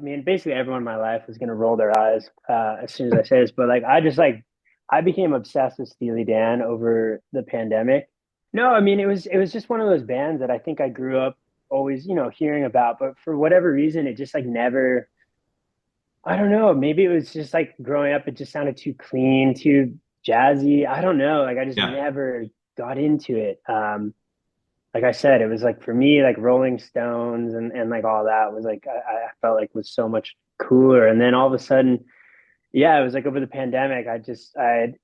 mean, basically everyone in my life is gonna roll their eyes as soon as I say this, but like I became obsessed with Steely Dan over the pandemic. No, I mean it was just one of those bands that I think I grew up always, hearing about, but for whatever reason it just like never, I don't know, maybe it was just like growing up it just sounded too clean, too jazzy. I don't know, like I just Yeah. never got into it. Like I said, it was like for me, like Rolling Stones and like all that was like I felt like was so much cooler. And then all of a sudden, yeah, it was like over the pandemic,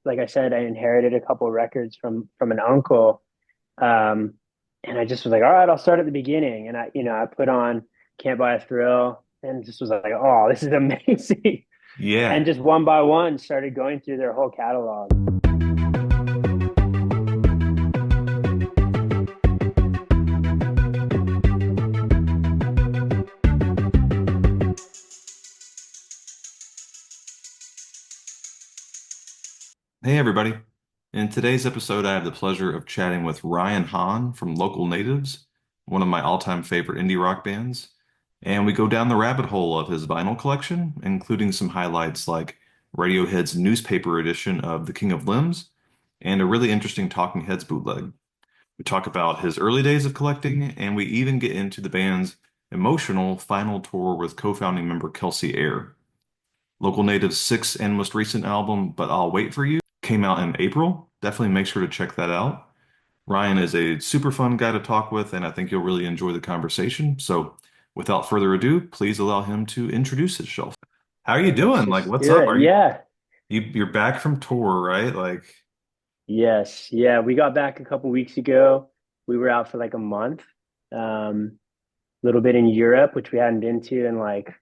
like I said, I inherited a couple of records from an uncle. Um, and I just was like, all right, I'll start at the beginning. And I put on Can't Buy a Thrill and just was like, oh, this is amazing. And Yeah. just one by one started going through their whole catalog. Hey, everybody. In today's episode, I have the pleasure of chatting with Ryan Hahn from Local Natives, one of my all-time favorite indie rock bands. And we go down the rabbit hole of his vinyl collection, including some highlights like Radiohead's newspaper edition of The King of Limbs and a really interesting Talking Heads bootleg. We talk about his early days of collecting, and we even get into the band's emotional final tour with co-founding member Kelsey Air. Local Native's sixth and most recent album, But I'll Wait for You, came out in April. Definitely make sure to check that out. Ryan is a super fun guy to talk with, and I think you'll really enjoy the conversation. So, without further ado, please allow him to introduce himself. How are you Let's doing? Like, just what's do up? it. Are you Yeah. you're back from tour, right? Like, Yes. Yeah. We got back a couple weeks ago. We were out for like a month. A little bit in Europe, which we hadn't been to in like,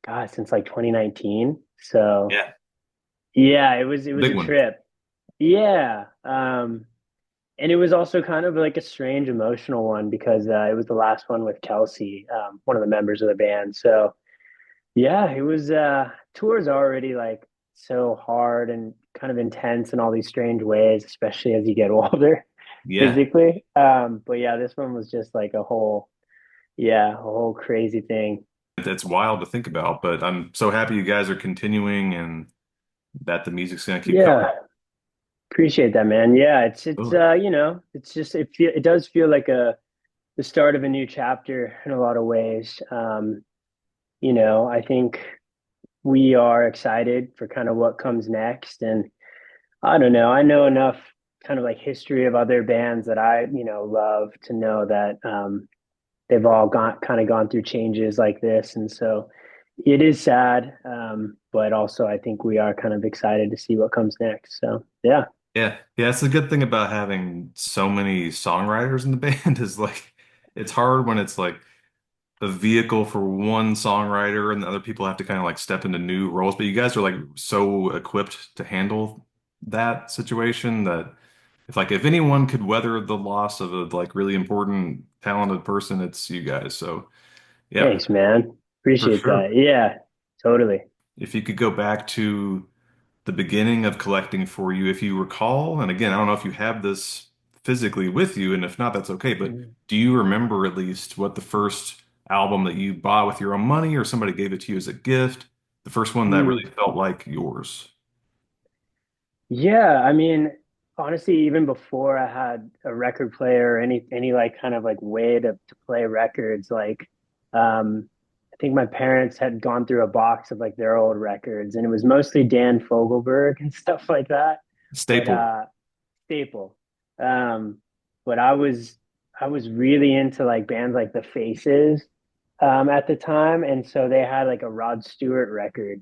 God, since like 2019. So yeah, yeah, it was big a one. trip. Yeah. And it was also kind of like a strange emotional one because it was the last one with Kelsey, one of the members of the band. So yeah, it was tours already like so hard and kind of intense in all these strange ways, especially as you get older Yeah, physically. But yeah, this one was just like a whole crazy thing. it's wild to think about, but I'm so happy you guys are continuing and that the music's gonna keep coming. Yeah, appreciate that, man. Yeah, it's Absolutely. it's just it does feel like the start of a new chapter in a lot of ways. I think we are excited for kind of what comes next. And I don't know, I know enough kind of like history of other bands that I love to know that they've all gone through changes like this. And so it is sad. But also I think we are kind of excited to see what comes next. So yeah. Yeah, yeah, it's a good thing about having so many songwriters in the band is like it's hard when it's like a vehicle for one songwriter and the other people have to kind of like step into new roles. But you guys are like so equipped to handle that situation that if anyone could weather the loss of a like really important talented person, it's you guys. So yeah, Thanks, man. for Appreciate sure. that. Yeah, totally. If you could go back to the beginning of collecting for you, if you recall, and again, I don't know if you have this physically with you, and if not, that's okay, but Mhm. do you remember at least what the first album that you bought with your own money or somebody gave it to you as a gift, the first one that really Mm. felt like yours? Yeah, I mean, honestly, even before I had a record player or any like kind of like way to play records, like I think my parents had gone through a box of like their old records and it was mostly Dan Fogelberg and stuff like that. But Staple. staple. Um, but I was really into like bands like The Faces at the time, and so they had like a Rod Stewart record.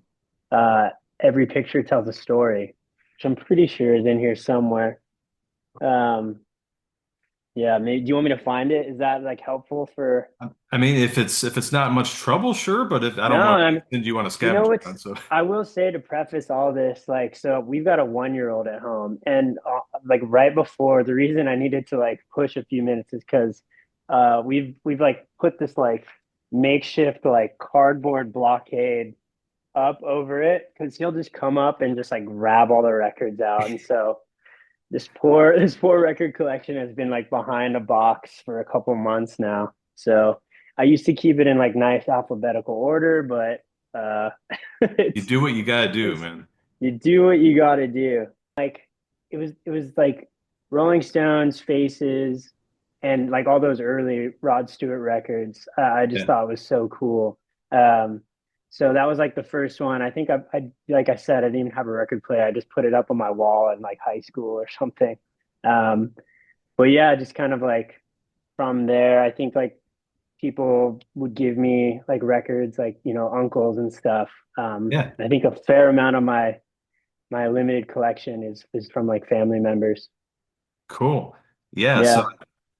Uh, Every Picture Tells a Story, which I'm pretty sure is in here somewhere. Um, yeah, maybe do you want me to find it? Is that like helpful for? I mean, if it's not much trouble, sure, but if I No, don't want to I'm. send you on a You know scavenger what's? hunt, so I will say to preface all this, like, so we've got a 1 year old at home, and like right before the reason I needed to like push a few minutes is because we've like put this like makeshift like cardboard blockade up over it because he'll just come up and just like grab all the records out. And so this poor record collection has been like behind a box for a couple months now. So I used to keep it in like nice alphabetical order, but You it's do what you gotta do, it's man. you do what you got to do. Like it was like Rolling Stones, Faces, and like all those early Rod Stewart records. I just Yeah. thought was so cool. Um, so that was like the first one. I think I like I said, I didn't even have a record player. I just put it up on my wall in like high school or something. Um, but yeah, just kind of like from there, I think like people would give me like records, like uncles and stuff. Yeah. I think a fair amount of my limited collection is from like family members. Cool. Yeah, so Yeah,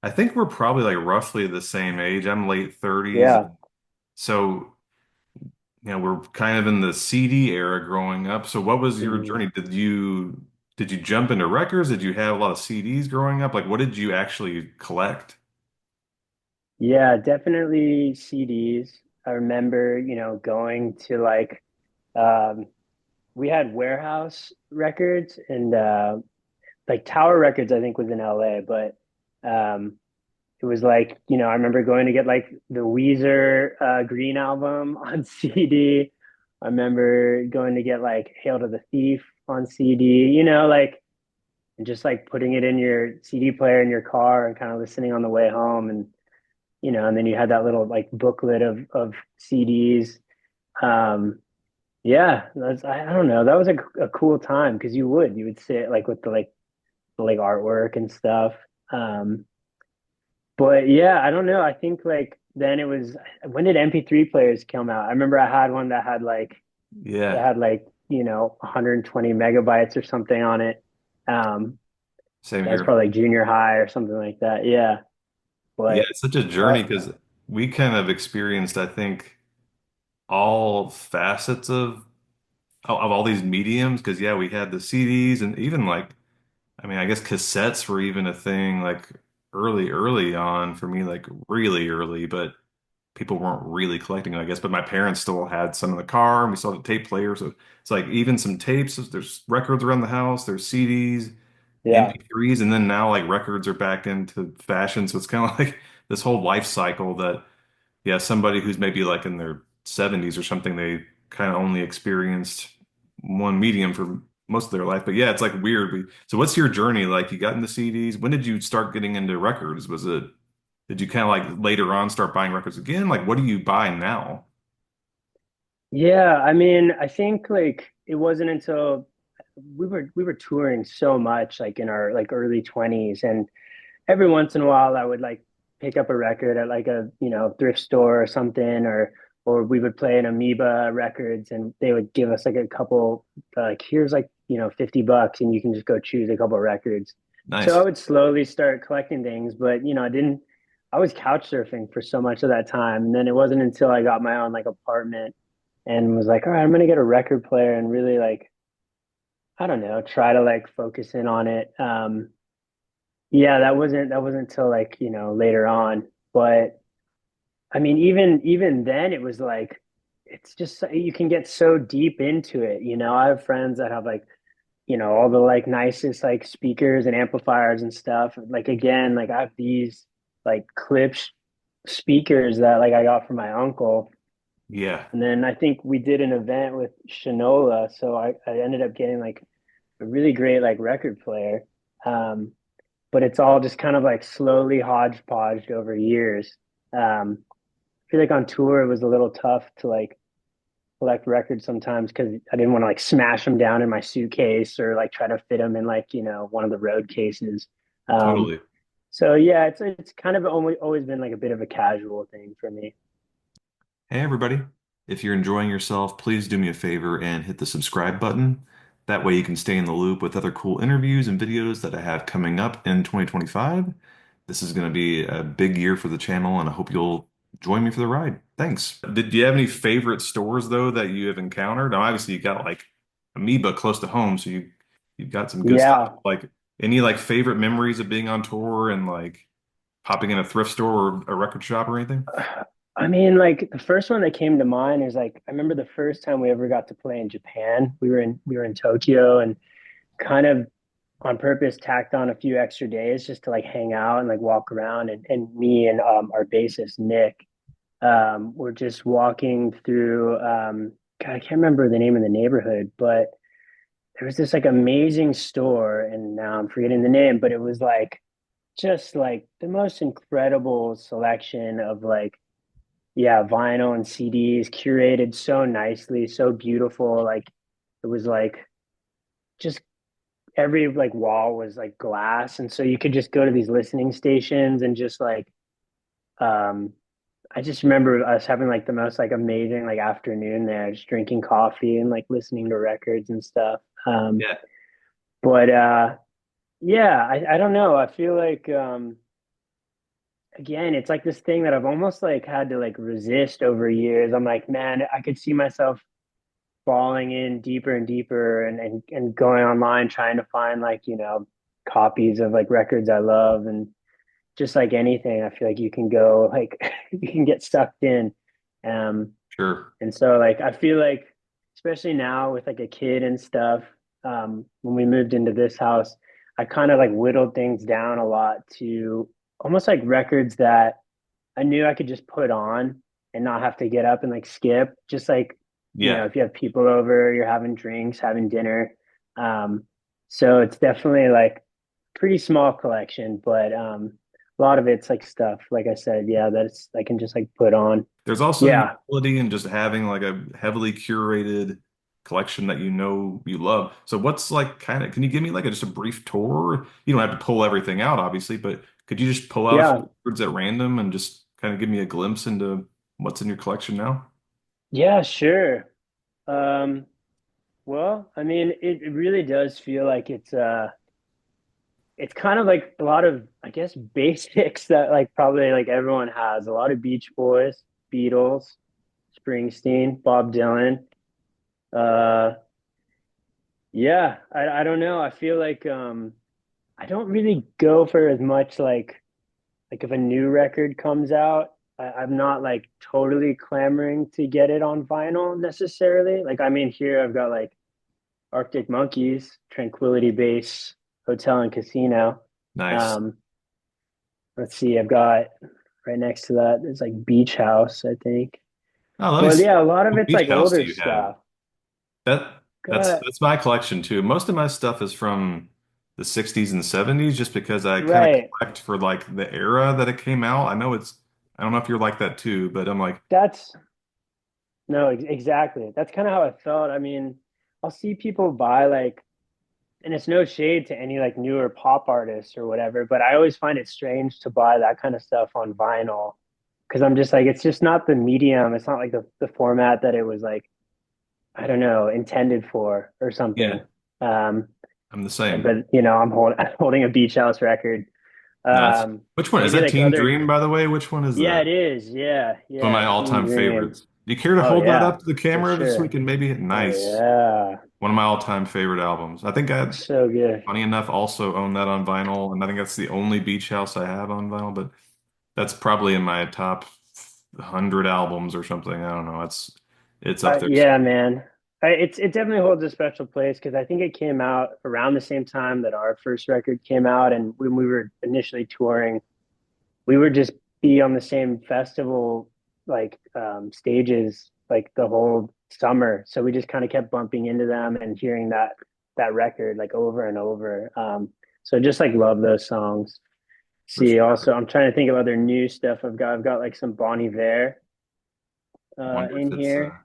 I think we're probably like roughly the same age. I'm late 30s. yeah. So, we're kind of in the CD era growing up. So what was your Mhm. journey? Did you jump into records? Did you have a lot of CDs growing up? Like what did you actually collect? Yeah, definitely CDs. I remember, going to like um we had Warehouse Records and like Tower Records I think was in LA, but um it was like, I remember going to get like the Weezer Green album on CD. I remember going to get like Hail to the Thief on CD, like and just like putting it in your CD player in your car and kind of listening on the way home and then you had that little like booklet of CDs. Um yeah, I don't know. That was a cool time because you would sit like with the artwork and stuff. Um but yeah, I don't know. I think like then it was when did MP3 players come out? I remember I had one that Yeah, had like 120 megabytes or something on it. Um, same that was here. probably like junior high or something like that. Yeah, Yeah, but it's such a journey that because we kind of experienced, I think, all facets of all these mediums. Because yeah, we had the CDs and even like, I mean, I guess cassettes were even a thing like early on for me, like really early, but people weren't really collecting it, I guess. But my parents still had some in the car, and we still had a tape player. So it's like even some tapes. There's records around the house. There's CDs, yeah MP3s, and then now like records are back into fashion. So it's kind of like this whole life cycle that yeah, somebody who's maybe like in their 70s or something, they kind of only experienced one medium for most of their life. But yeah, it's like weird. So what's your journey like? You got into CDs. When did you start getting into records? Did you kind of like later on start buying records again? Like, what do you buy now? yeah. I mean, I think like it wasn't until we were touring so much like in our like early 20s and every once in a while I would like pick up a record at like a thrift store or something or we would play in Amoeba Records and they would give us like a couple like here's like $50 and you can just go choose a couple records. So I Nice. would slowly start collecting things, but I was couch surfing for so much of that time, and then it wasn't until I got my own like apartment and was like, all right, I'm gonna get a record player and really like I don't know, try to like focus in on it. Yeah, that wasn't until like, later on. But I mean, even then it was like it's just you can get so deep into it, I have friends that have like, all the like nicest like speakers and amplifiers and stuff. Like again, like I have these like Klipsch speakers that like I got from my uncle. Yeah. And then I think we did an event with Shinola, so I ended up getting like a really great like record player. Um, but it's all just kind of like slowly hodgepodged over years. I feel like on tour it was a little tough to like collect records sometimes because I didn't want to like smash them down in my suitcase or like try to fit them in like one of the road cases. Um, Totally. so yeah, it's kind of always been like a bit of a casual thing for me. Hey, everybody. If you're enjoying yourself, please do me a favor and hit the subscribe button. That way you can stay in the loop with other cool interviews and videos that I have coming up in 2025. This is going to be a big year for the channel, and I hope you'll join me for the ride. Thanks. Do you have any favorite stores, though, that you have encountered? Now, obviously, you got like Amoeba close to home, so you've got some good stuff. Yeah, Like any like favorite memories of being on tour and like popping in a thrift store or a record shop or anything? I mean, like the first one that came to mind is like I remember the first time we ever got to play in Japan. We were in Tokyo and kind of on purpose tacked on a few extra days just to like hang out and like walk around and me and our bassist Nick. we're just walking through God, I can't remember the name of the neighborhood, but there was this like amazing store, and now I'm forgetting the name, but it was like just like the most incredible selection of like, yeah, vinyl and CDs curated so nicely, so beautiful. Like it was like just every like wall was like glass, and so you could just go to these listening stations and just like um I just remember us having like the most like amazing like afternoon there, just drinking coffee and like listening to records and stuff. Yeah. But yeah, I don't know. I feel like again, it's like this thing that I've almost like had to like resist over years. I'm like, man, I could see myself falling in deeper and deeper and going online trying to find like, copies of like records I love, and just like anything, I feel like you can go like you can get sucked in. Um Sure. and so like I feel like especially now with like a kid and stuff, when we moved into this house, I kind of like whittled things down a lot to almost like records that I knew I could just put on and not have to get up and like skip. Just like, Yeah. if you have people over, you're having drinks, having dinner. Um, so it's definitely like pretty small collection, but a lot of it's like stuff, like I said, yeah, that's I can just like put on. There's also Yeah. utility in just having like a heavily curated collection that you know you love. So what's like kind of, can you give me like just a brief tour? You don't have to pull everything out, obviously, but could you just pull out a Yeah. few words at random and just kind of give me a glimpse into what's in your collection now? Yeah, sure. Um, well, I mean, it really does feel like it's kind of like a lot of, I guess, basics that like probably like everyone has. A lot of Beach Boys, Beatles, Springsteen, Bob Dylan. Uh, yeah, I don't know. I feel like I don't really go for as much like if a new record comes out, I'm not like totally clamoring to get it on vinyl necessarily. Like I mean, here I've got like Arctic Monkeys, Tranquility Base, Hotel and Casino. Nice. Um, let's see, I've got right next to that, there's like Beach House, I think. Oh, let me But see. yeah, a lot of What it's beach like house do older you have? stuff. That Got that's my collection too. Most of my stuff is from the 60s and 70s just because I kind of right. collect for like the era that it came out. I don't know if you're like that too, but I'm like, That's no, exactly. That's kind of how I felt. I mean, I'll see people buy like, and it's no shade to any like newer pop artists or whatever, but I always find it strange to buy that kind of stuff on vinyl because I'm just like, it's just not the medium. It's not like the format that it was like, I don't know, intended for or yeah, something. Um, I'm the same. but I'm holding a Beach House record. Nuts. Which one? Is Maybe that like Teen other, Dream, by the way? Which one is yeah, that? it is. Yeah, One of yeah, my Teen all-time Dream. favorites. Do you care to Oh hold that yeah, up to the for camera just so we sure. can maybe Oh nice. yeah, One of my all-time favorite albums. I think I, so good. funny enough, also own that on vinyl, and I think that's the only Beach House I have on vinyl, but that's probably in my top 100 albums or something. I don't know. It's up there. Yeah, man. It definitely holds a special place because I think it came out around the same time that our first record came out, and when we were initially touring, we would just be on the same festival like stages like the whole summer. So we just kind of kept bumping into them and hearing that record like over and over. So just like love those songs. For See, sure. also I'm trying to think of other new stuff I've got like some Bon Iver Wonder if in it's here.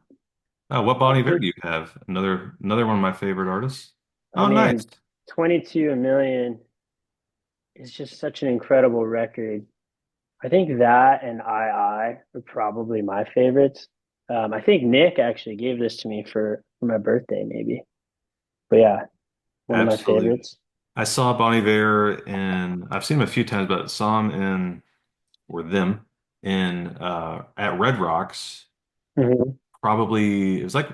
oh, what Bon I Iver think do you have? Another one of my favorite artists. I Oh, nice. mean 22 a million is just such an incredible record. I think that and I are probably my favorites. I think Nick actually gave this to me for my birthday, maybe. But yeah, one of my Absolutely. favorites. I saw Bon Iver and I've seen him a few times, but saw him in or them in at Red Rocks. Hmm. Probably it was like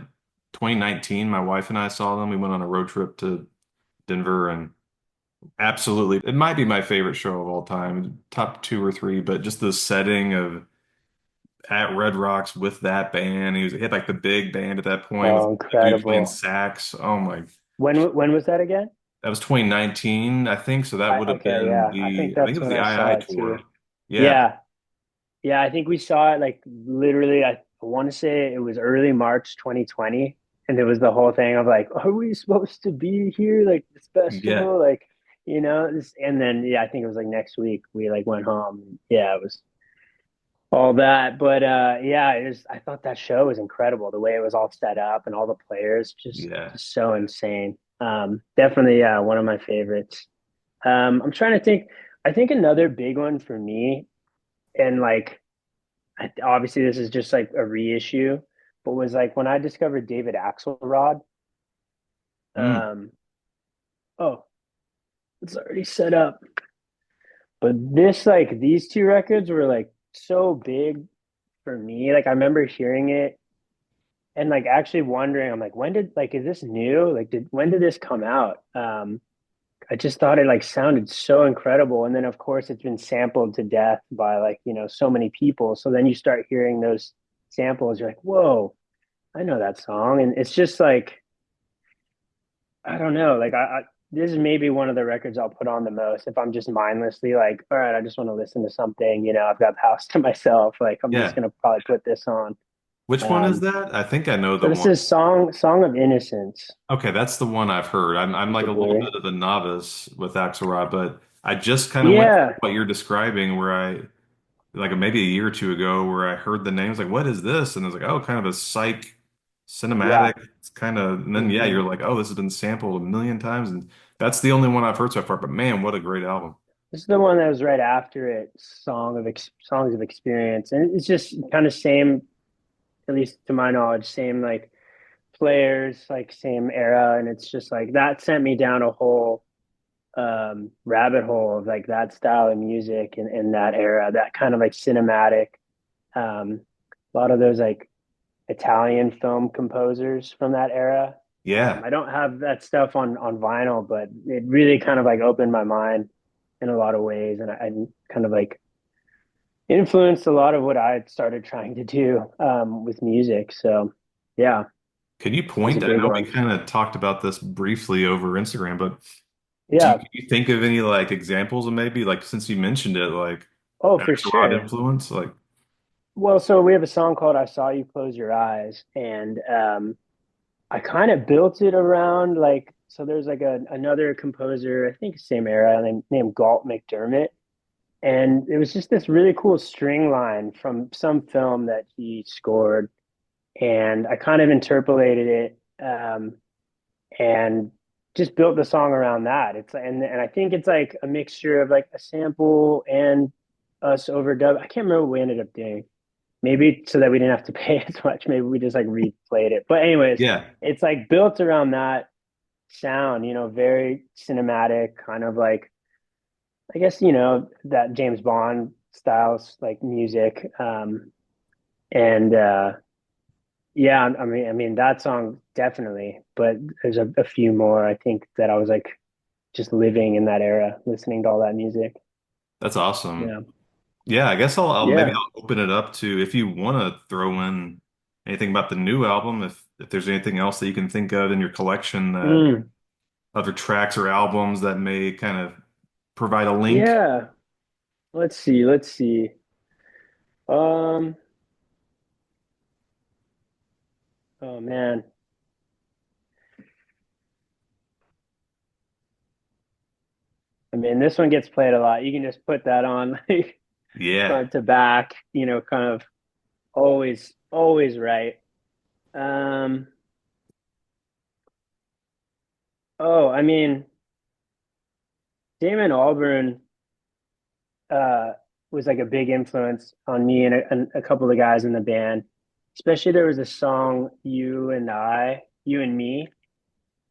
2019. My wife and I saw them. We went on a road trip to Denver and absolutely it might be my favorite show of all time, top two or three, but just the setting of at Red Rocks with that band. He had like the big band at that point with Oh, the dude playing incredible. sax. Oh my, When was that again? that was 2019, I think. So that would have Okay, been yeah, I think I think that's it was when the I I saw it too. tour. Yeah. Yeah, Yeah, I think we saw it like literally, I want to say it was early March 2020. And it was the whole thing of like, are we supposed to be here? Like this Yeah, festival? Like, and then yeah, I think it was like next week we like went home. Yeah, it was all that. But yeah, I thought that show was incredible. The way it was all set up and all the players yeah. just so insane. Definitely, yeah, one of my favorites. I'm trying to think. I think another big one for me, and like obviously this is just like a reissue, but was like when I discovered David Axelrod. Mm. Um, oh, it's already set up. But this like these two records were like so big for me. Like I remember hearing it and like actually wondering, I'm like, when did like is this new? Like did when did this come out? I just thought it like sounded so incredible. And then of course it's been sampled to death by like, so many people. So then you start hearing those samples, you're like, whoa, I know that song. And it's just like, I don't know, like this is maybe one of the records I'll put on the most if I'm just mindlessly like, all right, I just want to listen to something, I've got the house to myself. Like I'm just Yeah. gonna probably put this on. Which one is Um, that? I think I know so the this one. is Song of Innocence. Okay, that's the one I've heard. I'm Is like it a little blurry? bit of a novice with Axelrod, but I just kind of went through Yeah, what you're describing where I like maybe a year or two ago where I heard the names like what is this? And I was like, oh, kind of a psych yeah. cinematic. It's kind of and then yeah, Hmm. you're like, oh, this has been sampled a million times and that's the only one I've heard so far. But man, what a great album. This is the one that was right after it, Songs of Experience, and it's just kind of same, at least to my knowledge, same like players, like same era, and it's just like that sent me down a whole rabbit hole of like that style of music and that era, that kind of like cinematic. A lot of those like Italian film composers from that era. Yeah. I don't have that stuff on vinyl, but it really kind of like opened my mind in a lot of ways, and I kind of like influenced a lot of what I started trying to do with music. So, yeah, it Can you was a point? I big know we one. kind of talked about this briefly over Instagram, but Yeah. can you think of any like examples of maybe like since you mentioned it, like Oh, for Axelrod sure. influence? Like, Well, so we have a song called "I Saw You Close Your Eyes," and I kind of built it around like so. There's like another composer, I think same era, named Galt McDermott, and it was just this really cool string line from some film that he scored, and I kind of interpolated it and just built the song around that. It's and I think it's like a mixture of like a sample and us overdub. I can't remember what we ended up doing. Maybe so that we didn't have to pay as much. Maybe we just like replayed it. But anyways, yeah, it's like built around that sound, very cinematic, kind of like I guess, that James Bond styles like music. And yeah, I mean that song definitely, but there's a few more I think that I was like just living in that era, listening to all that music. that's awesome. Yeah. Yeah, I guess I'll maybe Yeah. I'll open it up to if you want to throw in anything about the new album, if there's anything else that you can think of in your collection that Mm, other tracks or albums that may kind of provide a link. yeah. Let's see. Let's see. Um, oh man. I mean, this one gets played a lot. You can just put that on like Yeah. front to back, kind of always right. Um, oh, I mean, Damon Albarn uh was like a big influence on me and a couple of guys in the band. Especially there was a song You and Me,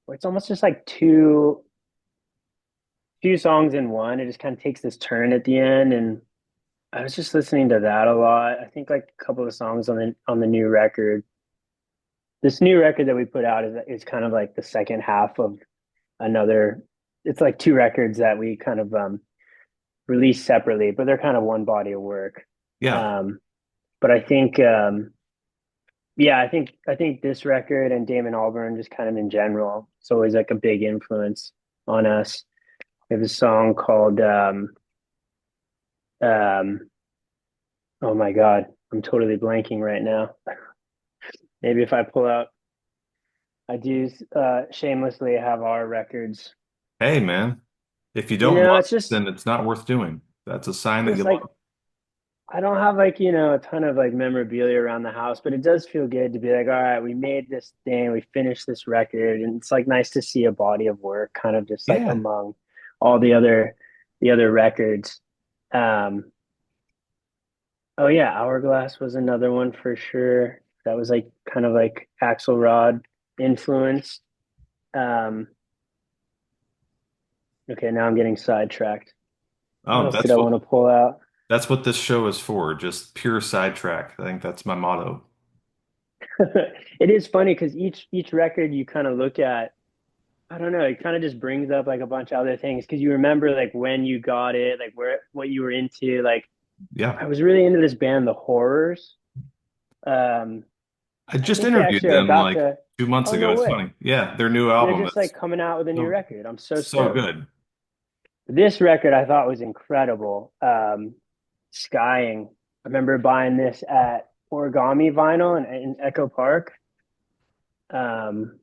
where it's almost just like two songs in one. It just kind of takes this turn at the end, and I was just listening to that a lot. I think like a couple of songs on the new record. This new record that we put out is kind of like the second half of another. It's like two records that we kind of released separately, but they're kind of one body of work. Yeah. Um, but I think yeah, I think this record and Damon Albarn just kind of in general, it's always like a big influence on us. We have a song called um Oh my God, I'm totally blanking right now. Maybe if I pull out, I do shamelessly have our records. Hey, man, if you You don't know, love it's it, just then it's not worth doing. That's a sign that you just like love I don't have like, a ton of like memorabilia around the house, but it does feel good to be like, all right, we made this thing, we finished this record, and it's like nice to see a body of work kind of just it. like Yeah. among all the other records. Um, oh yeah, Hourglass was another one for sure. That was like kind of like Axelrod influence. Um, okay, now I'm getting sidetracked. What Oh, else did I want to pull out? that's what this show is for, just pure sidetrack. I think that's my motto. It is funny because each record you kind of look at, I don't know, it kind of just brings up like a bunch of other things because you remember like when you got it, like where what you were into. Like Yeah. I was really into this band, The Horrors. Um, I I just think they interviewed actually are them about like to. 2 months Oh ago. no It's way! funny. Yeah, their new They're album just like is coming out with a new so record. I'm so so stoked. good. This record I thought was incredible. Skying. I remember buying this at Origami Vinyl in Echo Park. Um,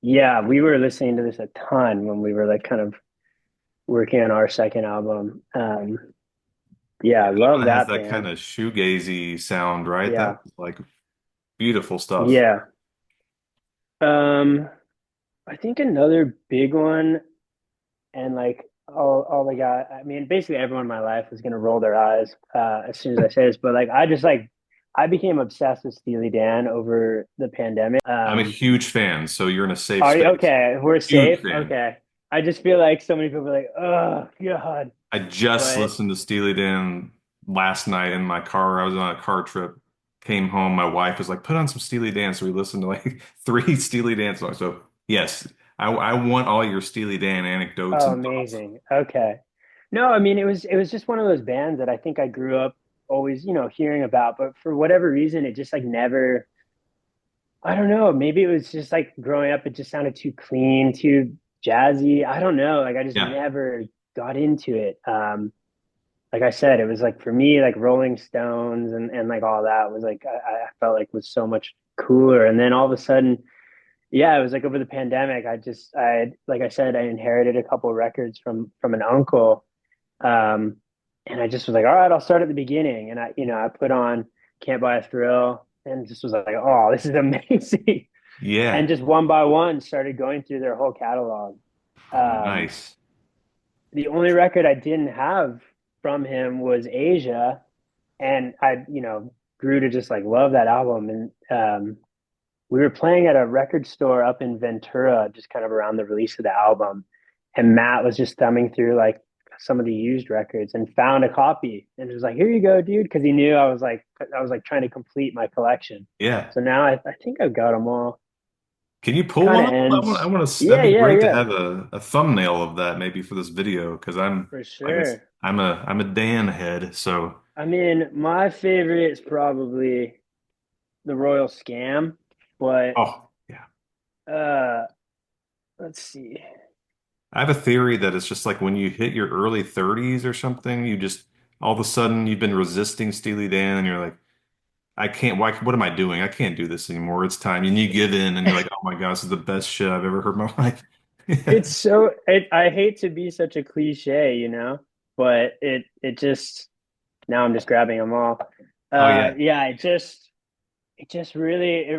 yeah, we were listening to this a ton when we were like kind of working on our second album. Yeah, Yeah, I that love one has that that kind band. of shoegazy sound, right? That Yeah, was like beautiful stuff. yeah. Um, I think another big one, and like all the guy, I mean, basically everyone in my life was gonna roll their eyes as soon as I say this, but like I just like I became obsessed with Steely Dan over the pandemic. I'm a huge fan, so you're in a safe Are you space. okay? We're Huge safe. fan. Okay. I just feel like so many people are like, oh God, I just but listened to Steely Dan last night in my car. I was on a car trip, came home. My wife was like, put on some Steely Dan. So we listened to like three Steely Dan songs. So, yes, I want all your Steely Dan anecdotes oh, and thoughts. amazing. Okay. No, I mean it was just one of those bands that I think I grew up always, hearing about, but for whatever reason it just like never I don't know, maybe it was just like growing up it just sounded too clean, too jazzy. I don't know, like I just Yeah. never got into it. Like I said, it was like for me like Rolling Stones and like all that was like I felt like was so much cooler. And then all of a sudden, yeah, it was like over the pandemic, like I said, I inherited a couple of records from an uncle. Um, and I just was like, all right, I'll start at the beginning. And I put on Can't Buy a Thrill and just was like, oh, this is amazing. And Yeah. just one by one started going through their whole catalog. Um, Nice. the only record I didn't have from him was Asia. And I grew to just like love that album. And we were playing at a record store up in Ventura, just kind of around the release of the album. And Matt was just thumbing through like some of the used records and found a copy and was like, "Here you go, dude," because he knew I was like trying to complete my collection. Yeah. So now I think I've got them all. Can you pull Kind one of up? I ends. want to, that'd Yeah, be yeah, great to yeah, have a thumbnail of that maybe for this video because for like sure. I'm a Dan head. So, I mean, my favorite is probably the Royal Scam, but oh, yeah. uh, let's see. I have a theory that it's just like when you hit your early 30s or something, you just all of a sudden you've been resisting Steely Dan and you're like, I can't, what am I doing? I can't do this anymore. It's time. And you give in and you're like, oh my God, this is the best shit I've ever heard in my life. Yeah. I hate to be such a cliche, but it just now I'm just grabbing them all. Oh yeah. Yeah, it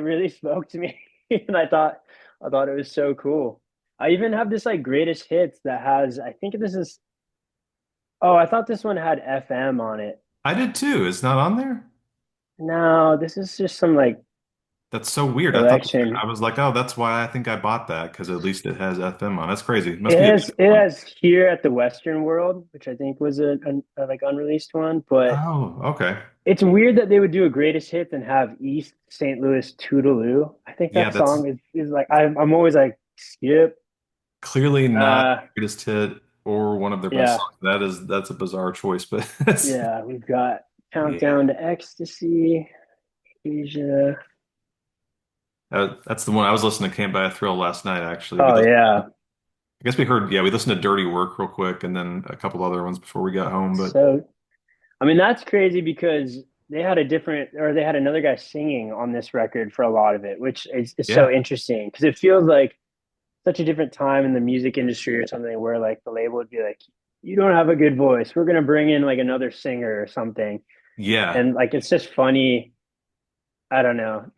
really spoke to me, and I thought it was so cool. I even have this like greatest hits that has I think this is oh I thought this one had FM on it. I did too. It's not on there. No, this is just some like That's so weird. collection. I was like, oh, that's why I think I bought that because at least it has FM on. That's crazy. It must It be a has digital it one. has Here at the Western World, which I think was a like unreleased one, but Oh, okay. it's weird that they would do a greatest hits and have East St. Louis Toodaloo. I think Yeah, that that's song is like I'm always like skip. clearly not Uh the greatest hit or one of their best yeah, songs. That's a bizarre choice, but that's yeah, we've got yeah. Countdown to Ecstasy, Asia. That's the one I was listening to Can't Buy a Thrill last night, actually. Oh yeah. I guess we heard, yeah, we listened to Dirty Work real quick and then a couple other ones before we got home. But So I mean that's crazy because they had a different, or they had another guy singing on this record for a lot of it, which is so Yeah. interesting because it feels like such a different time in the music industry or something where like the label would be like, you don't have a good voice. We're gonna bring in like another singer or something. Yeah. And like it's just funny, I don't know,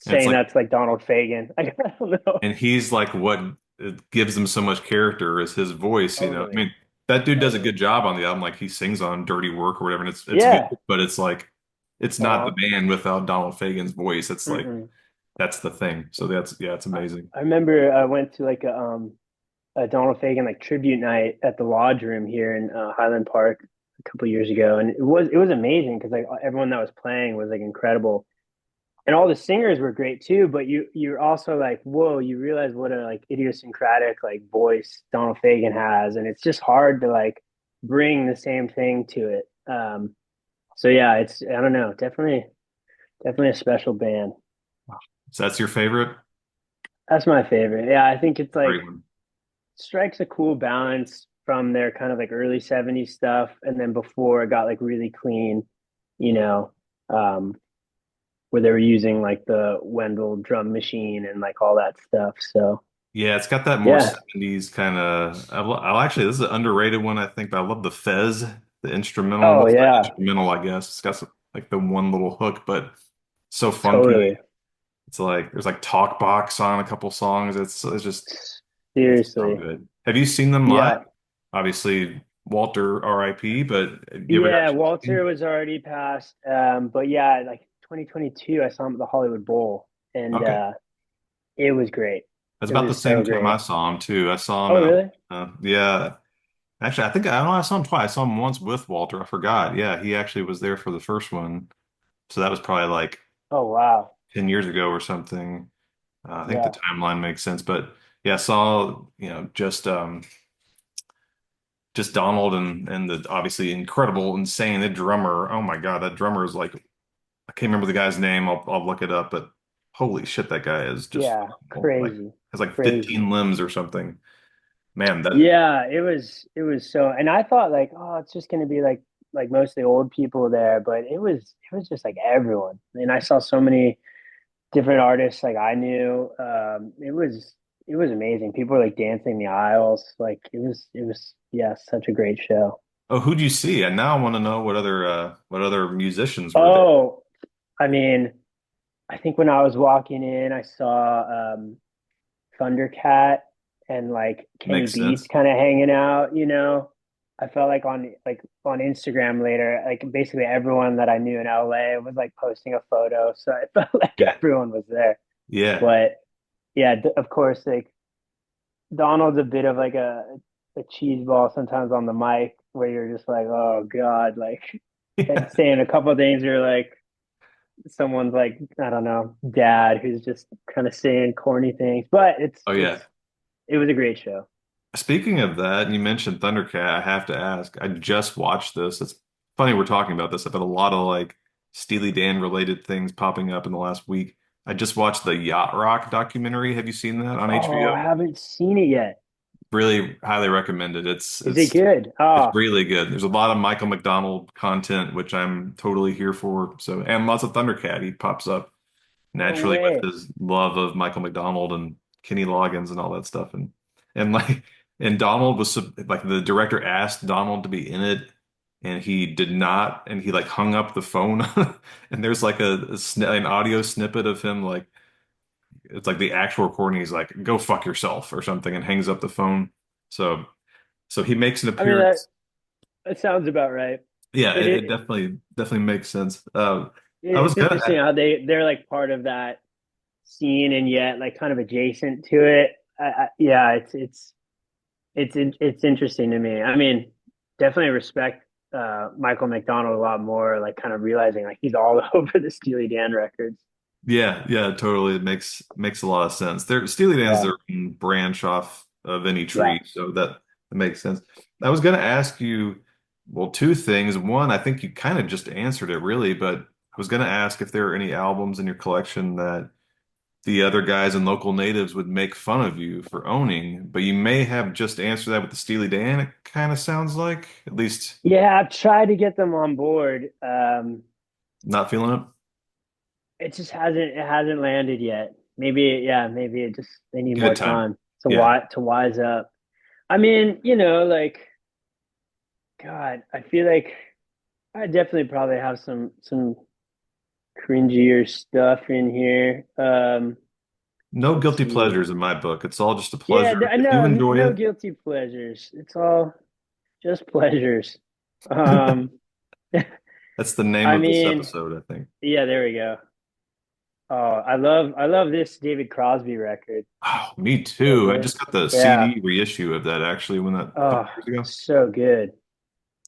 And it's saying like, that's like Donald Fagen. Like, I don't know. and he's like what it gives him so much character is his voice, you know. I Totally. mean, that dude does a Totally. good job on the album. Like he sings on Dirty Work or whatever, and it's good, Yeah. but it's like it's not the Uh-huh. band without Donald Fagen's voice. It's like Mm-mm. that's the thing. So that's yeah, it's amazing. I remember I went to like a Donald Fagen like tribute night at the Lodge Room here in Highland Park a couple years ago, and it was amazing because like everyone that was playing was like incredible, and all the singers were great too. But you're also like, whoa, you realize what a like idiosyncratic like voice Donald Fagen has, and it's just hard to like bring the same thing to it. So yeah, it's I don't know, definitely a special band. So that's your favorite? That's my favorite. Yeah, I think it's Great like one. strikes a cool balance from their kind of like early 70s stuff and then before it got like really clean, you know, um, where they were using like the Wendell drum machine and like all that stuff. So Yeah, it's got that more yeah. 70s kind of. I'll actually, this is an underrated one, I think, but I love the Fez, the instrumental. Oh Well, it's not yeah, instrumental, I guess. It's got some, like the one little hook, but so funky. totally. It's like there's like talk box on a couple songs. It's just it's so Seriously. good. Have you seen them live? Yeah. Obviously, Walter R.I.P., but have you ever Yeah, actually Walter seen? was already passed. But yeah, like 2022 I saw him at the Hollywood Bowl and Okay. it was great. That's It about the was same so time great. I saw him too. I saw him Oh at, really? yeah. Actually, I don't know. I saw him twice. I saw him once with Walter. I forgot. Yeah, he actually was there for the first one. So that was probably like Oh wow. 10 years ago or something. I think the Yeah. timeline makes sense. But yeah, I saw, just Donald and the obviously incredible, insane the drummer. Oh my God, that drummer is like I can't remember the guy's name. I'll look it up, but holy shit, that guy is just Yeah, phenomenal. Like crazy. has like Crazy. 15 limbs or something. Man, that Yeah, it was so and I thought like, oh, it's just gonna be like mostly old people there, but it was just like everyone. And I saw so many different artists like I knew. It was amazing. People were like dancing the aisles. Like it was yeah, such a great show. oh, who'd you see? And now I want to know what other musicians were there. Oh, I mean, I think when I was walking in, I saw Thundercat and like Kenny Makes Beats sense. kind of hanging out, you know. I felt like on Instagram later, like basically everyone that I knew in LA was like posting a photo, so I felt like Yeah. everyone was there. Yeah. But yeah, of course, like Donald's a bit of like a cheese ball sometimes on the mic, where you're just like, oh God, like and Yeah. saying a couple of things, you're like someone's like I don't know, dad who's just kind of saying corny things, but it's Oh yeah. it's it was a great show. Speaking of that, and you mentioned Thundercat, I have to ask. I just watched this. It's funny we're talking about this. I've had a lot of like Steely Dan related things popping up in the last week. I just watched the Yacht Rock documentary. Have you seen that on Oh, HBO? I haven't seen it yet. Really highly recommended. It's Is it it's good? it's Oh, really good. There's a lot of Michael McDonald content, which I'm totally here for. So, and lots of Thundercat. He pops up no naturally with way. his love of Michael McDonald and Kenny Loggins and all that stuff. And like and Donald was like the director asked Donald to be in it, and he did not, and he like hung up the phone. And there's like an audio snippet of him like it's like the actual recording. He's like, "Go fuck yourself" or something, and hangs up the phone. So so he makes an I mean that appearance. that sounds about right. Yeah, It, it it definitely makes sense. I was it's interesting gonna how they're like part of that scene and yet like kind of adjacent to it. Yeah, it's interesting to me. I mean, definitely respect Michael McDonald a lot more. Like kind of realizing like he's all over the Steely Dan records. Yeah, yeah, totally. It makes a lot of sense. Steely Dan's Yeah, their own branch off of any yeah. tree, so that makes sense. I was gonna ask you, well, two things. One, I think you kind of just answered it really, but I was gonna ask if there are any albums in your collection that the other guys and local natives would make fun of you for owning, but you may have just answered that with the Steely Dan, it kind of sounds like. At least, Yeah, I've tried to get them on board. Not feeling it? It just hasn't landed yet. Maybe, yeah, maybe it just they need Give it more time. time to Yeah. wise up. I mean, like God, I feel like I definitely probably have some cringier stuff in here. No Let's guilty see. pleasures in my book. It's all just a Yeah, pleasure. If you no, enjoy no it, guilty pleasures. It's all just pleasures. Um, that's the name I of this mean, episode, I think. yeah, there we go. Oh, I love this David Crosby record. Oh, me So too. I good. just got the Yeah. CD reissue of that actually when that a Oh, couple years ago. so good.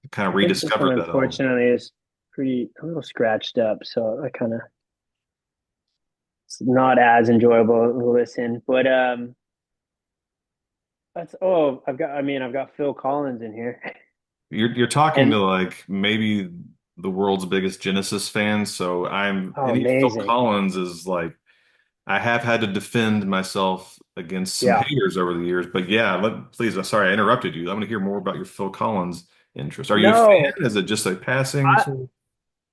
I kind of I think this one rediscovered that album. unfortunately is pretty a little scratched up, so I kind of it's not as enjoyable to listen. But that's I've got Phil Collins in here. You're talking to And like maybe the world's biggest Genesis fan, so I'm oh, any Phil amazing. Collins is like I have had to defend myself against some Yeah. haters over the years, but yeah, please, sorry, I interrupted you. I want to hear more about your Phil Collins interest. Are you a No, fan? Is it just a passing I sort of?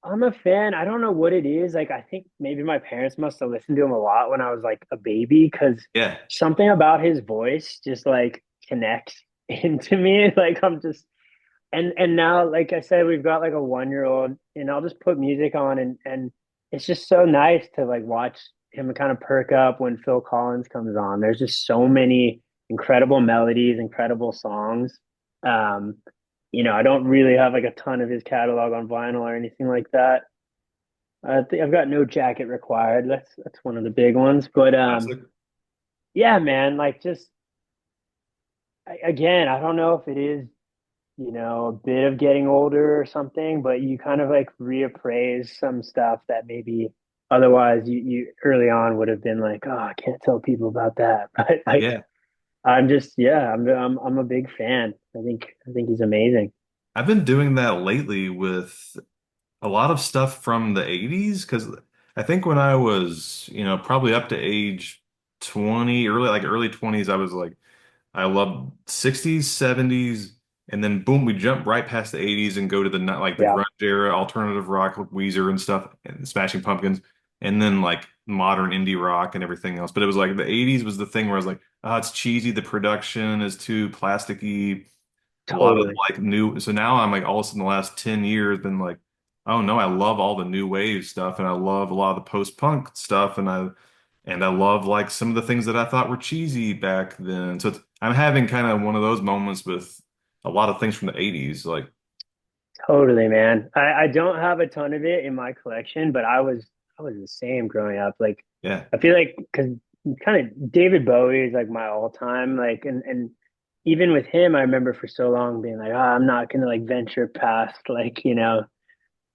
I'm a fan. I don't know what it is. Like I think maybe my parents must have listened to him a lot when I was like a baby because Yeah, something about his voice just like connects into me. Like I'm just and now like I said, we've got like a 1 year old and I'll just put music on and it's just so nice to like watch him kind of perk up when Phil Collins comes on. There's just so many incredible melodies, incredible songs. Um, I don't really have like a ton of his catalog on vinyl or anything like that. I think I've got No Jacket Required. That's one of the big ones. But classic. yeah, man, like just again, I don't know if it is a bit of getting older or something, but you kind of like reappraise some stuff that maybe otherwise you early on would have been like, oh, I can't tell people about that. But like Yeah. I'm just yeah, I'm a big fan. I think he's amazing. I've been doing that lately with a lot of stuff from the 80s because I think when I was, probably up to age 20, early 20s, I was like, I love 60s, 70s, and then boom, we jump right past the 80s and go to like the Yeah, grunge era, alternative rock, like Weezer and stuff, and Smashing Pumpkins, and then like modern indie rock and everything else. But it was like the 80s was the thing where I was like, oh, it's cheesy, the production is too plasticky, a lot of totally. like new. So now I'm like all of a sudden the last 10 years been like, oh no, I love all the new wave stuff and I love a lot of the post-punk stuff and I love like some of the things that I thought were cheesy back then. So I'm having kind of one of those moments with a lot of things from the 80s. Like, Totally, man. I don't have a ton of it in my collection, but I was the same growing up. Like yeah, I feel like because kind of David Bowie is like my all time like and even with him, I remember for so long being like, oh, I'm not gonna like venture past like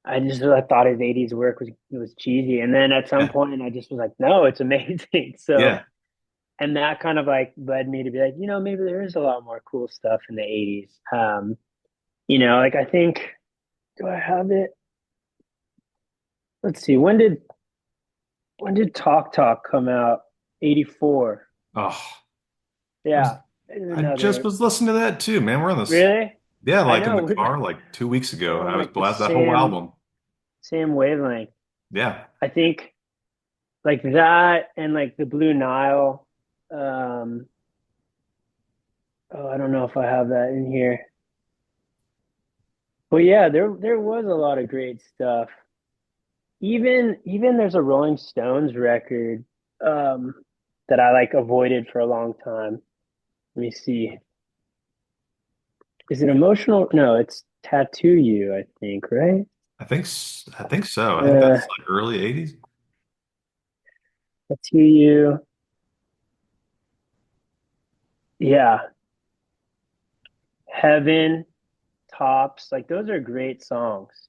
I thought his '80s work was cheesy, and then at some yeah, point I just was like, no, it's amazing. So yeah. and that kind of like led me to be like, maybe there is a lot more cool stuff in the '80s. Like I think. Do I have it? Let's see. When did Talk Talk come out? 84. Oh, I was Yeah. There's I just another. was listening to that too, man. We're on this, Really? yeah, I like in know the car like 2 weeks ago. we're on I was like the blast that whole album. same wavelength. Yeah. I think like that and like the Blue Nile. Um, oh, I don't know if I have that in here. But yeah, there was a lot of great stuff. Even there's a Rolling Stones record um that I like avoided for a long time. Let me see. Is it emotional? No, it's Tattoo You, I think, right? I think so. I think Uh, that's like early 80s. Tattoo You. Yeah. Heaven, Tops. Like those are great songs.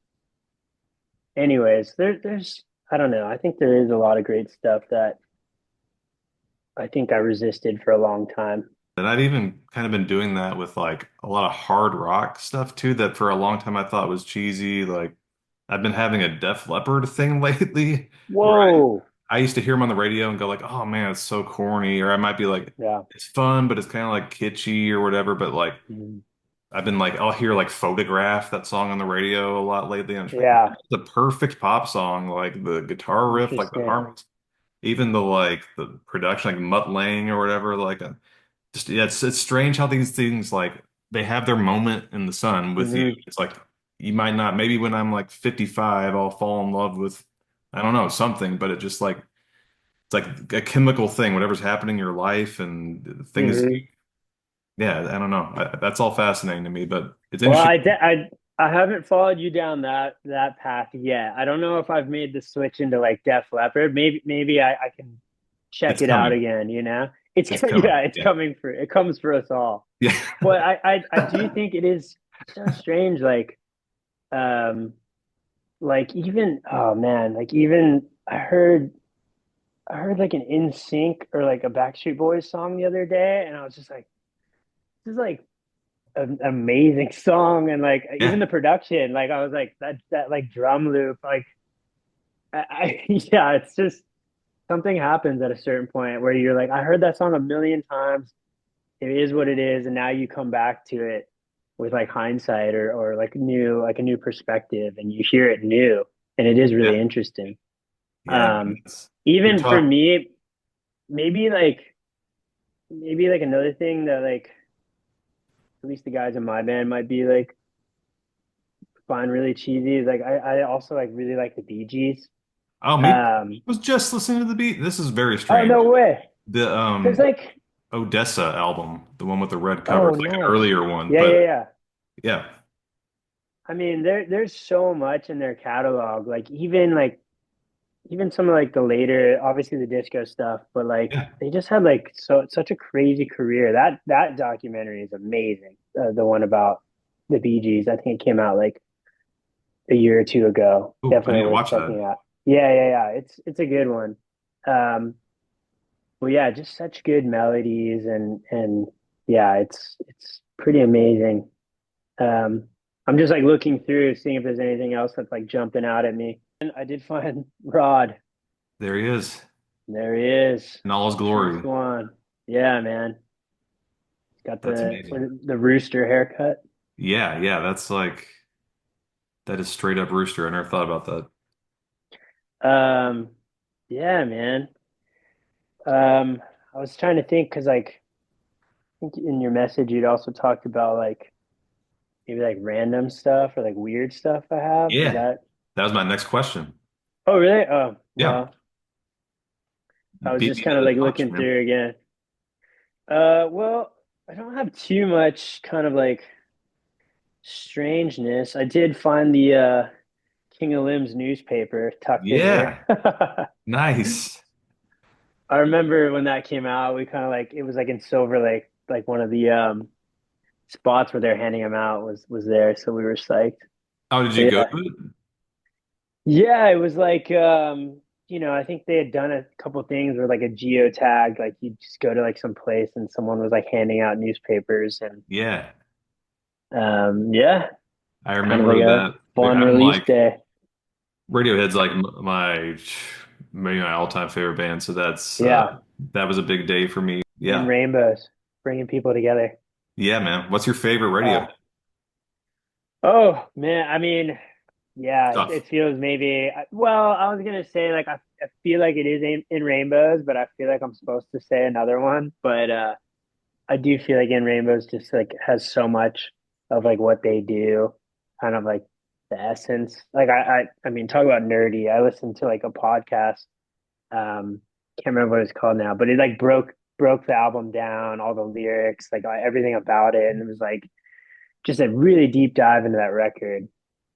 Anyways, there's I don't know. I think there is a lot of great stuff that I think I resisted for a long time. And I've even kind of been doing that with like a lot of hard rock stuff too, that for a long time I thought was cheesy. Like I've been having a Def Leppard thing lately where Whoa. I used to hear them on the radio and go like, oh man, it's so corny. Or I might be like, Yeah. it's fun, but it's kind of like kitschy or whatever. But like Mhm. I've been like, I'll hear like Photograph, that song on the radio a lot lately. And I'm just like, Yeah, it's the perfect pop song. Like the guitar riff, like the interesting. harmonies, even the production, like Mutt Lange or whatever. Just yeah, it's strange how these things like they have their moment in the sun with you. Hmm. It's like you might not, maybe when I'm like 55, I'll fall in love with, I don't know, something, but it just like it's like a chemical thing, whatever's happening in your life and things. Hmm. Yeah, I don't know. That's all fascinating to me, but it's Well, interesting. I haven't followed you down that path yet. I don't know if I've made the switch into like Def Leppard. Maybe I can check It's it out coming. again, you know? It's It's yeah, coming. it's Yeah. coming for it comes for us all. Yeah. But I do think it is so strange, um like even oh man, like even I heard like an In Sync or like a Backstreet Boys song the other day, and I was just like, this is like an amazing song, and like even Yeah. the production, like I was like that like drum loop, like yeah, it's just something happens at a certain point where you're like, I heard that song a million times. It is what it is, and now you come back to it with like hindsight or like a new perspective, and you hear it new, and it is really Yeah. interesting. Yeah. Um, You're even for talking. me, maybe like maybe like another thing that like at least the guys in my band might be like find really cheesy is like I also like really like the Bee Gees. Oh, me. Um, I was just listening to the beat. This is very oh strange. no way. The Because like Odessa album, the one with the red cover. oh It's like an nice. earlier one, Yeah, yeah, but yeah. yeah. I mean there's so much in their catalog. Like even some of like the later obviously the disco stuff, but like Yeah. they just had like such a crazy career. That documentary is amazing. The one about the Bee Gees. I think it came out like a year or two ago. Ooh, I need Definitely to worth watch that. checking out. Yeah, yeah, yeah. It's a good one. Um, well, yeah, just such good melodies and yeah, it's pretty amazing. Um, I'm just like looking through, seeing if there's anything else that's like jumping out at me. And I did find Rod. There he is There he is. in all his True glory. Swan. Yeah, man. He's got That's amazing. the rooster haircut. Yeah, yeah, that's like that is straight up rooster. I never thought about that. Um, yeah, man. I was trying to think because like I think in your message you'd also talked about like maybe like random stuff or like weird stuff I have. Is Yeah, that? that was my next question. Oh, really? Oh, Yeah, well, I was beat just me kind to of the like punch, looking man. through again. Well, I don't have too much kind of like strangeness. I did find the King of Limbs newspaper tucked in here. Yeah, nice. I remember when that came out, we kind of like it was like in Silver Lake, like one of the spots where they're handing them out was there, so we were psyched. Oh, did But you go yeah, to it? yeah, it was like you know, I think they had done a couple things where like a geotag, like you just go to like some place and someone was like handing out newspapers and Yeah, yeah, I kind of like remember a that. fun I'm release like day. Radiohead's like my maybe my all-time favorite band, so Yeah, that was a big day for me. in Yeah, rainbows, bringing people together. yeah, man. What's your favorite Uh, Radiohead oh man, I mean, yeah, stuff? it feels maybe well, I was gonna say like I feel like it is in rainbows, but I feel like I'm supposed to say another one, but I do feel like In Rainbows just like has so much of like what they do, kind of like the essence. Like I mean, talk about nerdy. I listened to like a podcast. Can't remember what it's called now, but it like broke the album down, all the lyrics, like everything about it, and it was like just a really deep dive into that record.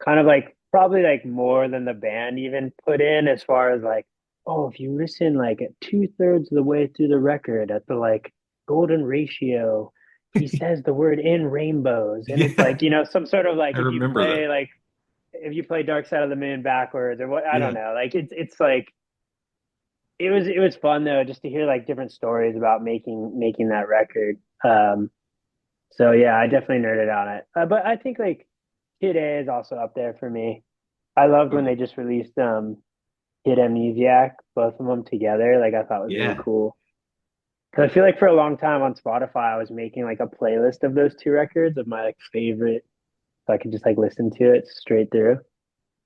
Kind of like probably like more than the band even put in as far as like, oh, if you listen like at two-thirds of the way through the record at the like golden ratio, he says the word in rainbows. And it's Yeah, like, you know, some sort of I like remember that. if you play Dark Side of the Moon backwards or what I don't Yeah. know. Like it's like it was fun though just to hear like different stories about making that record. So yeah, I definitely nerded on it. But I think like Kid A is also up there for me. I loved when Okay. they just released Kid Amnesiac, both of them together. Like I thought was really Yeah. cool. Because I feel like for a long time on Spotify, I was making like a playlist of those two records of my like favorite, so I could just like listen to it straight through.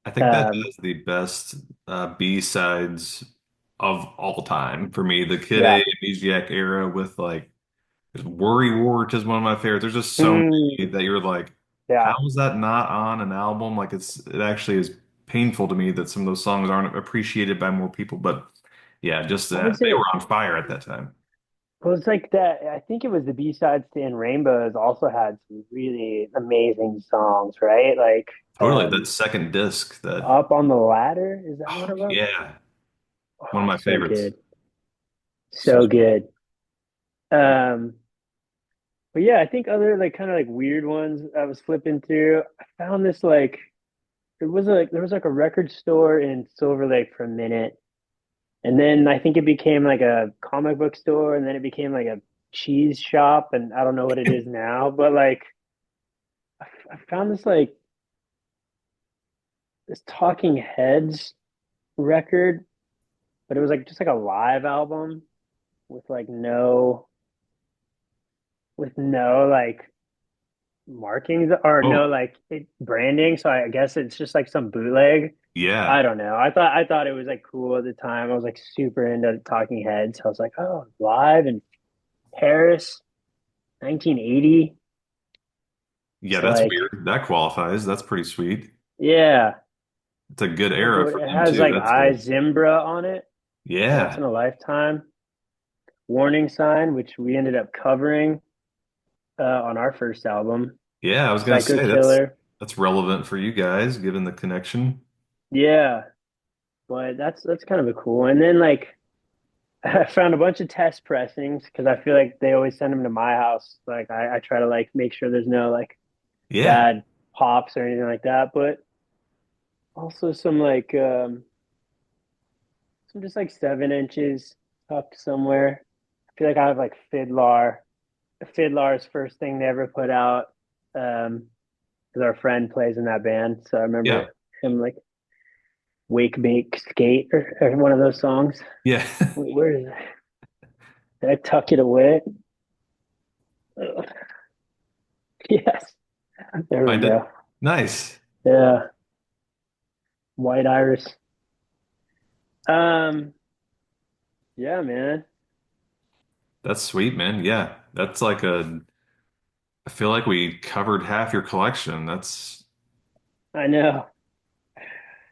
I think that Um, has the best B-sides of all time for me. The Kid A yeah. Amnesiac era with like Worry Wart is one of my favorites. There's just so many Mm, that you're like, how yeah. is that not on an album? Like it actually is painful to me that some of those songs aren't appreciated by more people. But yeah, just What was they were it? on fire at that time. It was like that. I think it was the B-sides to In Rainbows also had some really amazing songs, right? Like Totally, that second disc that Up on the Ladder. Is that one oh of them? yeah, Oh, one of my so favorites. good. So So good. Um, but yeah, I think other like kind of like weird ones I was flipping through. I found this like there was like a record store in Silver Lake for a minute. And then I think it became like a comic book store and then it became like a cheese shop and I don't know what it is now, but like I found this like this Talking Heads record, but it was like just like a live album with like no like markings or no oh like branding. So I guess it's just like some bootleg. I yeah, don't know. I thought it was like cool at the time. I was like super into Talking Heads. So I was like, oh, live in Paris, 1980. yeah, It's that's like, weird. That qualifies. That's pretty sweet. yeah, It's a good can't era believe for it them has too. like That's I good. Zimbra on it. Once Yeah, in a Lifetime, Warning Sign, which we ended up covering on our first album, yeah. I was gonna Psycho say Killer. that's relevant for you guys, given the connection. Yeah, but that's kind of a cool. And then like I found a bunch of test pressings because I feel like they always send them to my house. Like I try to like make sure there's no like Yeah, bad pops or anything like that. But also some just like 7 inches tucked somewhere. I feel like I have like Fiddlar's first thing they ever put out. Because our friend plays in that band. So I yeah, remember him like Wake Bake Skate or one of those songs. yeah. Wait, where is it? Did I tuck it away? Ugh. Yes. There we Find it go. nice. Yeah. White Iris. Um, yeah, man. That's sweet, man. Yeah, that's like a. I feel like we covered half your collection. That's I know.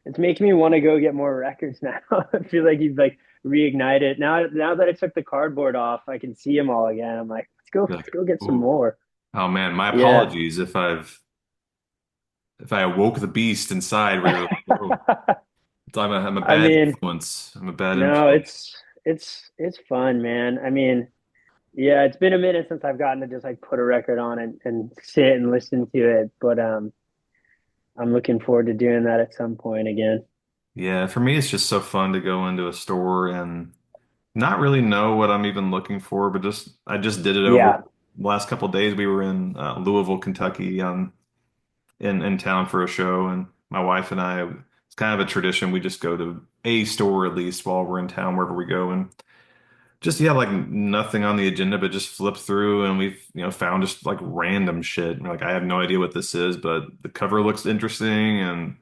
It's making me want to go get more records now. I feel like you've like reignited. Now that I took the cardboard off, I can see them all again. I'm like, like, let's go get some ooh. more. Oh man, my Yeah. apologies if I awoke the beast inside where you're like, whoa, I'm a I bad mean, influence. I'm a bad no, influence. it's fun, man. I mean, yeah, it's been a minute since I've gotten to just like put a record on and sit and listen to it, but I'm looking forward to doing that at some point again. Yeah, for me, it's just so fun to go into a store and not really know what I'm even looking for, but just I just did it over Yeah, the last couple of days. We were in Louisville, Kentucky, in town for a show, and my wife and I, it's kind of a tradition. We just go to a store at least while we're in town, wherever we go, and just yeah, like nothing on the agenda, but just flip through, and we've found just like random shit. Like I have no idea what this is, but the cover looks interesting, and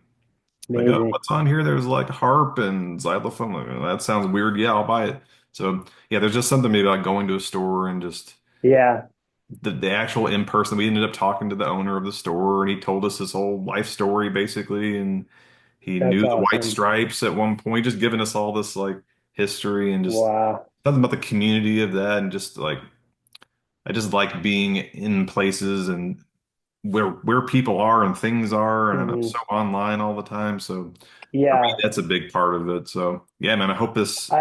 like, oh, amazing. what's on here? There's like harp and xylophone. Like, oh, that sounds weird. Yeah, I'll buy it. So yeah, there's just something maybe about going to a store and just Yeah, the actual in person. We ended up talking to the owner of the store, and he told us his whole life story basically, and he that's knew the White awesome. Stripes at one point, just giving us all this like history and just Wow. something about the community of that, and just like I just like being in places and where people are and things are, and I'm so Hmm. online all the time, so. For me, Yeah. that's a big part of it. So yeah, man, I hope this.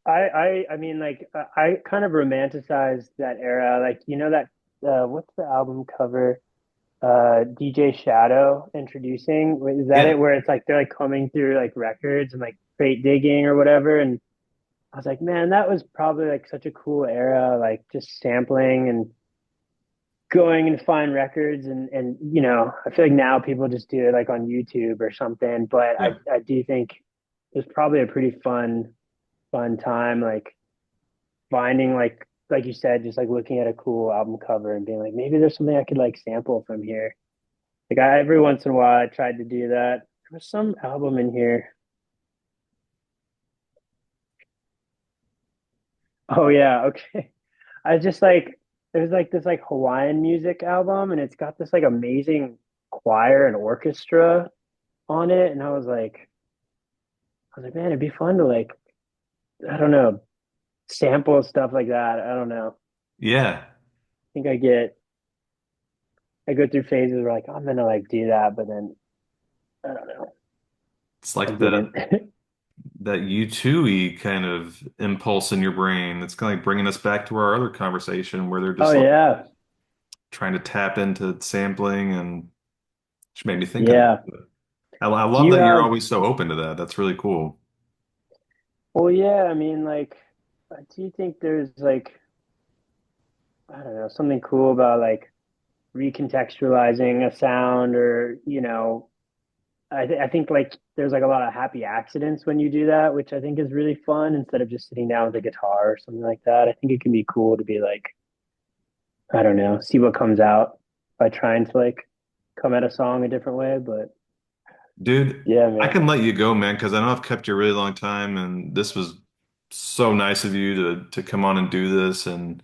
I I mean like I kind of romanticized that era. Like you know that what's the album cover? DJ Shadow introducing. Is that Yeah, it? Where it's like they're like coming through like records and like crate digging or whatever. And I was like, man, that was probably like such a cool era, like just sampling and going and find records and I feel like now people just do it like on YouTube or something. But yeah, I do think it was probably a pretty fun time, like finding like like you said, just like looking at a cool album cover and being like, maybe there's something I could like sample from here. Like every once in a while I tried to do that. There was some album in here. Oh yeah, okay. I just like there's like this like Hawaiian music album and it's got this like amazing choir and orchestra on it. And I was like, man, it'd be fun to like, I don't know, sample stuff like that. I don't know. Yeah. I think I go through phases where like I'm gonna like do that, but then I don't know. It's I like didn't. that U2-y kind of impulse in your brain. It's kind of like bringing us back to our other conversation where they're Oh just like yeah. trying to tap into sampling and just made me think of that. Yeah. I Do love you that you're have always so open to that. That's really cool. well yeah, I mean like do you think there's like I don't know, something cool about like recontextualizing a sound or, I think like there's like a lot of happy accidents when you do that, which I think is really fun instead of just sitting down with a guitar or something like that. I think it can be cool to be like, I don't know, see what comes out by trying to like come at a song a different way. But Dude, yeah, I man. can let you go, man, because I know I've kept you a really long time, and this was so nice of you to come on and do this and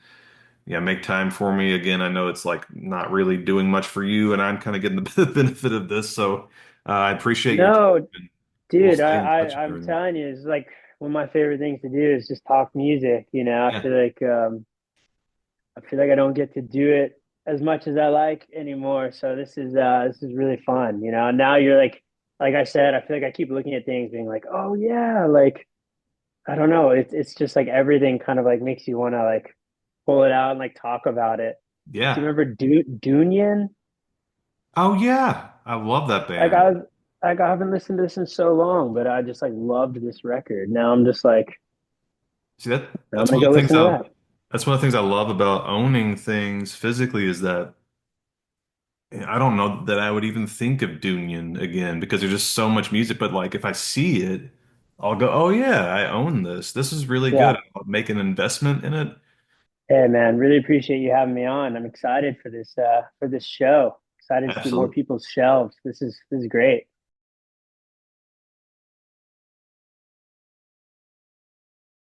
yeah, make time for me. Again, I know it's like not really doing much for you, and I'm kind of getting the benefit of this, so I appreciate your time. No, And we'll dude, stay in touch and I'm everything. telling you, it's like one of my favorite things to do is just talk music, Yeah, I feel like I don't get to do it as much as I like anymore. So this is really fun, And now you're like I said, I feel like I keep looking at things being like, "Oh yeah, like I don't know, it's just like everything kind of like makes you want to like pull it out and like talk about it." Do you yeah. remember Dunion? Oh yeah, I love that Like band. I was like I haven't listened to this in so long, but I just like loved this record. Now I'm just like See that I'm that's gonna one of go the things listen to that. that's one of the things I love about owning things physically is that I don't know that I would even think of Dunyan again because there's just so much music. But like if I see it, I'll go, oh yeah, I own this. This is really good. Yeah. I'll make an investment in it. Hey man, really appreciate you having me on. I'm excited for this show. Excited to see more Absolutely. people's shelves. This is great.